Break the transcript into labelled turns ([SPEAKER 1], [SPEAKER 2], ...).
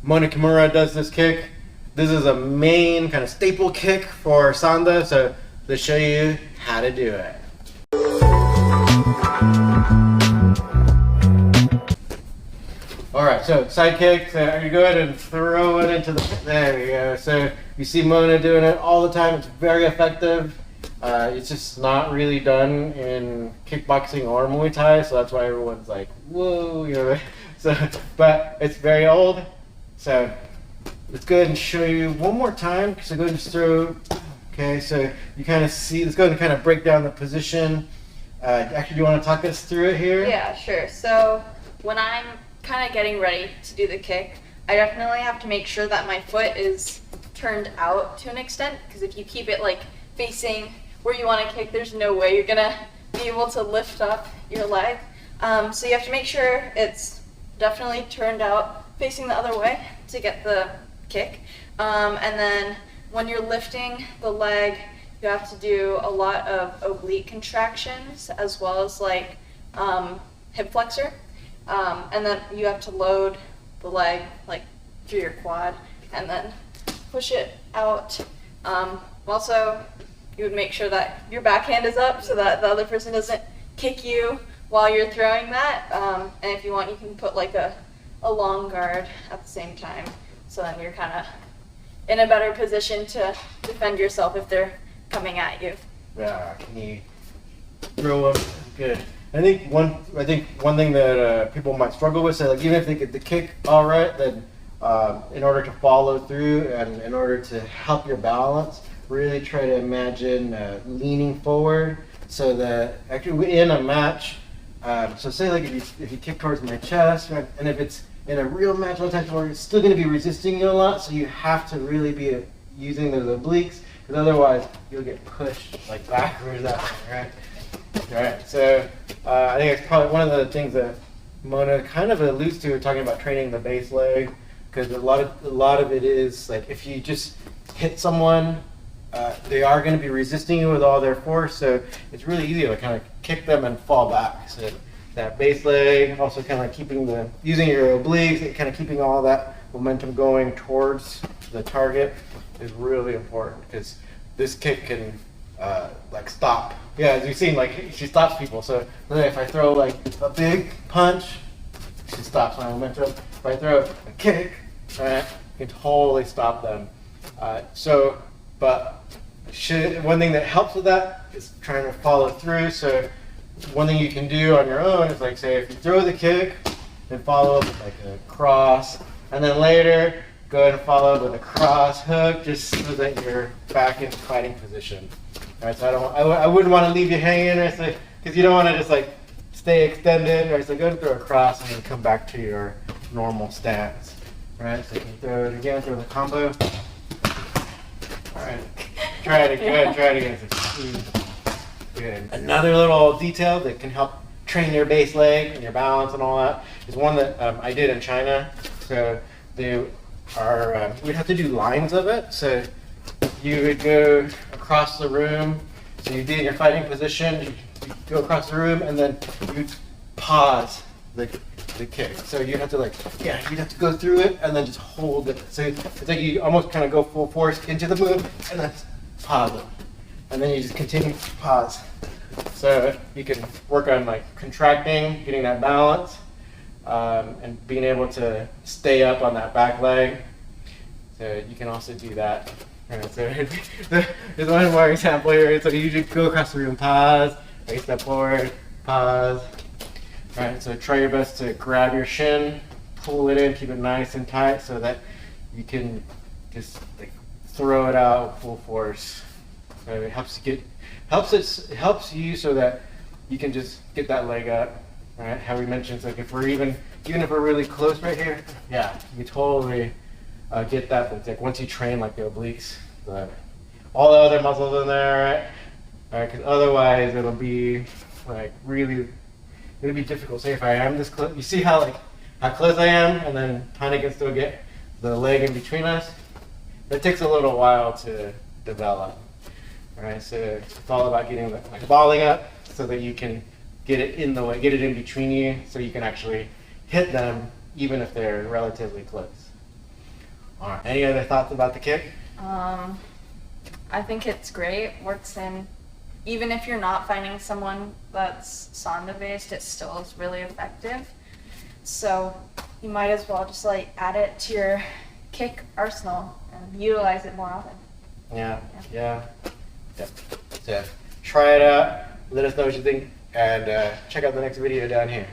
[SPEAKER 1] Mona Kimura does this kick. This is a main kind of staple kick for Sanda, so let's show you how to do it. Alright, so side kick, so you go ahead and throw it into the, there we go. So you see Mona doing it all the time, it's very effective. It's just not really done in kickboxing or Muay Thai, so that's why everyone's like, whoa, you know. So, but it's very old, so let's go ahead and show you one more time. So go ahead and just throw, okay, so you kind of see, let's go ahead and kind of break down the position. Actually, do you want to talk us through it here?
[SPEAKER 2] Yeah, sure. So when I'm kind of getting ready to do the kick, I definitely have to make sure that my foot is turned out to an extent, because if you keep it like facing where you want to kick, there's no way you're gonna be able to lift up your leg. So you have to make sure it's definitely turned out facing the other way to get the kick. And then when you're lifting the leg, you have to do a lot of oblique contractions as well as like hip flexor. And then you have to load the leg like through your quad and then push it out. Also, you would make sure that your backhand is up so that the other person doesn't kick you while you're throwing that. And if you want, you can put like a long guard at the same time. So then you're kind of in a better position to defend yourself if they're coming at you.
[SPEAKER 1] Yeah, can you throw them? Good. I think one thing that people might struggle with, say like even if they get the kick all right, then in order to follow through and in order to help your balance, really try to imagine leaning forward so that actually in a match, so say like if you kick towards my chest, right, and if it's in a real match, a lot of times where it's still going to be resisting you a lot, so you have to really be using those obliques, because otherwise you'll get pushed like backwards that way, right? Right, so I think it's probably one of the things that Mona kind of alludes to talking about training the base leg, because a lot of it is like if you just hit someone, they are going to be resisting you with all their force, so it's really easy to kind of kick them and fall back. So that base leg, also kind of like using your obliques, kind of keeping all that momentum going towards the target is really important, because this kick can like stop. Yeah, as you've seen, like she stops people. So if I throw like a big punch, she stops my momentum. If I throw a kick, right, you can totally stop them. One thing that helps with that is trying to follow through. So one thing you can do on your own is like, say if you throw the kick, then follow up with like a cross, and then later go ahead and follow up with a cross hook, just so that you're back in fighting position. All right, so I wouldn't want to leave you hanging, right? Because you don't want to just like stay extended, right? So go and throw a cross and then come back to your normal stance. All right, so you can throw it again, throw the combo. All right, try it again, try it again. Good. Another little detail that can help train your base leg and your balance and all that is one that I did in China. So we'd have to do lines of it. So you would go across the room. So you'd be in your fighting position, you go across the room, and then you'd pause the kick. So you'd have to you'd have to go through it and then just hold it. So it's like you almost kind of go full force into the move and then pause it. And then you just continue to pause. So you can work on like contracting, getting that balance, and being able to stay up on that back leg. So you can also do that. Right, so there's one more example here. So you just go across the room, pause, take a step forward, pause. All right, so try your best to grab your shin, pull it in, keep it nice and tight so that you can just like throw it out full force. So it helps you so that you can just get that leg up. All right, how we mentioned, it's like if we're even if we're really close right here, yeah, you totally get that. But it's like once you train like the obliques, all the other muscles in there, right? All right, because otherwise it'll be like really, it'll be difficult. Say if I am this close, you see how close I am, and then Tanya can still get the leg in between us. That takes a little while to develop. All right, so it's all about getting the balling up so that you can get it in the way, get it in between you, so you can actually hit them even if they're relatively close. All right. Any other thoughts about the kick?
[SPEAKER 2] I think it's great. Works in, even if you're not finding someone that's Sanda based, it still is really effective. So you might as well just like add it to your kick arsenal and utilize it more often.
[SPEAKER 1] Yeah. So try it out. Let us know what you think, and check out the next video down here.